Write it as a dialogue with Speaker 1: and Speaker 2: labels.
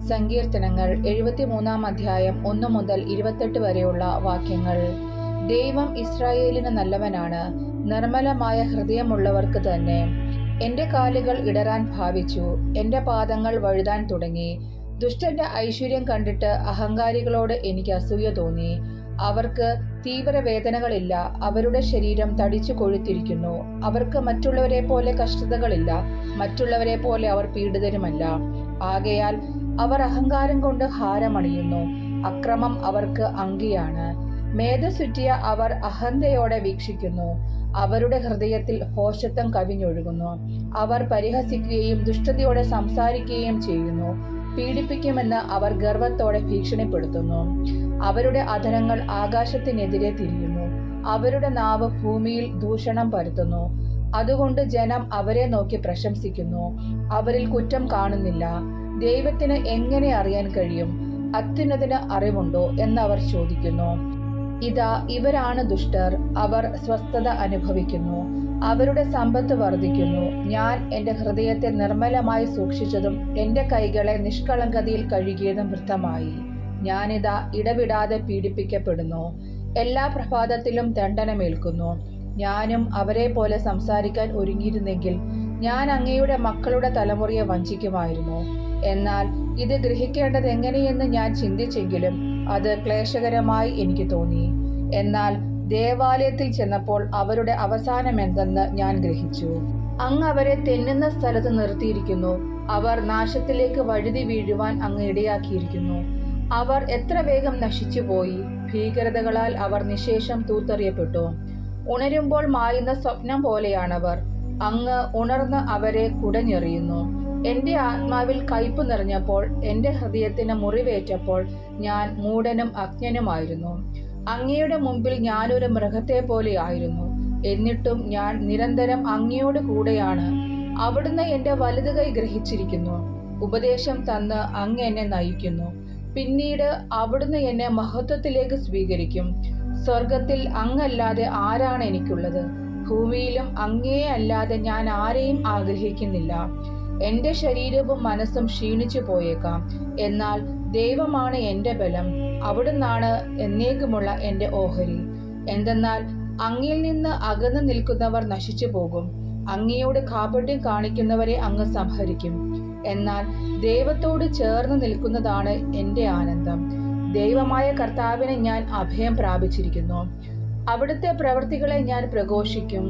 Speaker 1: സങ്കീർത്തനങ്ങൾ 73 അധ്യായം 1 മുതൽ 28 വരെയുള്ള വാക്യങ്ങൾ. ദൈവം ഇസ്രായേലിന് നല്ലവനാണ്, നിർമ്മലമായ ഹൃദയമുള്ളവർക്ക് തന്നെ. എൻ്റെ കാലുകൾ ഇടറാൻ ഭാവിച്ചു, എൻ്റെ പാദങ്ങൾ വഴുതാൻ തുടങ്ങി. ദുഷ്ടന്റെ ഐശ്വര്യം കണ്ടിട്ട് അഹങ്കാരികളോട് എനിക്ക് അസൂയ തോന്നി. അവർക്ക് തീവ്രവേദനകളില്ല, അവരുടെ ശരീരം തടിച്ചു കൊഴുത്തിരിക്കുന്നു. അവർക്ക് മറ്റുള്ളവരെ പോലെ കഷ്ടതകളില്ല, മറ്റുള്ളവരെ പോലെ അവർ പീഡിതരുമല്ല. ആകയാൽ അവർ അഹങ്കാരം കൊണ്ട് ഹാരമണിയുന്നു, അക്രമം അവർക്ക് അങ്കിയാണ്. മേധസ്സുറ്റിയ അവർ അഹന്തയോടെ വീക്ഷിക്കുന്നു, അവരുടെ ഹൃദയത്തിൽ ഭോഷത്വം കവിഞ്ഞൊഴുകുന്നു. അവർ പരിഹസിക്കുകയും ദുഷ്ടതയോടെ സംസാരിക്കുകയും ചെയ്യുന്നു. പീഡിപ്പിക്കുമെന്ന് അവർ ഗർവത്തോടെ ഭീഷണിപ്പെടുത്തുന്നു. അവരുടെ അധരങ്ങൾ ആകാശത്തിനെതിരെ തിരിയുന്നു, അവരുടെ നാവ് ഭൂമിയിൽ ദൂഷണം പരത്തുന്നു. അതുകൊണ്ട് ജനം അവരെ നോക്കി പ്രശംസിക്കുന്നു, അവരിൽ കുറ്റം കാണുന്നില്ല. ദൈവത്തിന് എങ്ങനെ അറിയാൻ കഴിയും? അത്യുന്നതന് അറിവുണ്ടോ എന്നവർ ചോദിക്കുന്നു. ഇതാ, ഇവരാണ് ദുഷ്ടർ, അവർ സ്വസ്ഥത അനുഭവിക്കുന്നു, അവരുടെ സമ്പത്ത് വർദ്ധിക്കുന്നു. ഞാൻ എൻ്റെ ഹൃദയത്തെ നിർമ്മലമായി സൂക്ഷിച്ചതും എൻ്റെ കൈകളെ നിഷ്കളങ്കതയിൽ കഴുകിയതും വൃഥമായി. ഞാനിതാ ഇടവിടാതെ പീഡിപ്പിക്കപ്പെടുന്നു, എല്ലാ പ്രഭാതത്തിലും ദണ്ഡനമേൽക്കുന്നു. ഞാനും അവരെ പോലെ സംസാരിക്കാൻ ഒരുങ്ങിയിരുന്നെങ്കിൽ ഞാൻ അങ്ങയുടെ മക്കളുടെ തലമുറയെ വഞ്ചിക്കുമായിരുന്നു. എന്നാൽ ഇത് ഗ്രഹിക്കേണ്ടത് എങ്ങനെയെന്ന് ഞാൻ ചിന്തിച്ചെങ്കിലും അത് ക്ലേശകരമായി എനിക്ക് തോന്നി. എന്നാൽ ദേവാലയത്തിൽ ചെന്നപ്പോൾ അവരുടെ അവസാനം എന്തെന്ന് ഞാൻ ഗ്രഹിച്ചു. അങ്ങ് അവരെ തെന്നുന്ന സ്ഥലത്ത് നിർത്തിയിരിക്കുന്നു, അവർ നാശത്തിലേക്ക് വഴുതി വീഴുവാൻ അങ്ങ് ഇടയാക്കിയിരിക്കുന്നു. അവർ എത്ര വേഗം നശിച്ചുപോയി, ഭീകരതകളാൽ അവർ നിശേഷം തൂത്തെറിയപ്പെട്ടു. ഉണരുമ്പോൾ മായുന്ന സ്വപ്നം പോലെയാണവർ. അങ്ങ് ഉണർന്ന് അവരെ കുടഞ്ഞെറിയുന്നു. എൻ്റെ ആത്മാവിൽ കയ്പ് നിറഞ്ഞപ്പോൾ, എൻ്റെ ഹൃദയത്തിന് മുറിവേറ്റപ്പോൾ ഞാൻ മൂഢനും അജ്ഞനുമായിരുന്നു. അങ്ങയുടെ മുമ്പിൽ ഞാനൊരു മൃഗത്തെ പോലെയായിരുന്നു. എന്നിട്ടും ഞാൻ നിരന്തരം അങ്ങയോട് കൂടെയാണ്. അവിടുന്ന് എൻ്റെ വലതു കൈ ഗ്രഹിച്ചിരിക്കുന്നു. ഉപദേശം തന്ന് അങ്ങ് എന്നെ നയിക്കുന്നു. പിന്നീട് അവിടുന്ന് എന്നെ മഹത്വത്തിലേക്ക് സ്വീകരിക്കും. സ്വർഗത്തിൽ അങ്ങല്ലാതെ ആരാണ് എനിക്കുള്ളത്? ഭൂമിയിലും അങ്ങയെ അല്ലാതെ ഞാൻ ആരെയും ആഗ്രഹിക്കുന്നില്ല. എൻ്റെ ശരീരവും മനസ്സും ക്ഷീണിച്ചു പോയേക്കാം, എന്നാൽ ദൈവമാണ് എൻ്റെ ബലം. അവിടുന്നാണ് എന്നേക്കുമുള്ള എൻ്റെ ഓഹരി. എന്തെന്നാൽ അങ്ങിൽ നിന്ന് അകന്നു നിൽക്കുന്നവർ നശിച്ചു പോകും, അങ്ങയോട് കാപട്യം കാണിക്കുന്നവരെ അങ്ങ് സംഹരിക്കും. എന്നാൽ ദൈവത്തോട് ചേർന്ന് നിൽക്കുന്നതാണ് എൻ്റെ ആനന്ദം. ദൈവമായ കർത്താവിനെ ഞാൻ അഭയം പ്രാപിച്ചിരിക്കുന്നു, അവിടുത്തെ പ്രവൃത്തികളെ ഞാൻ പ്രഘോഷിക്കും.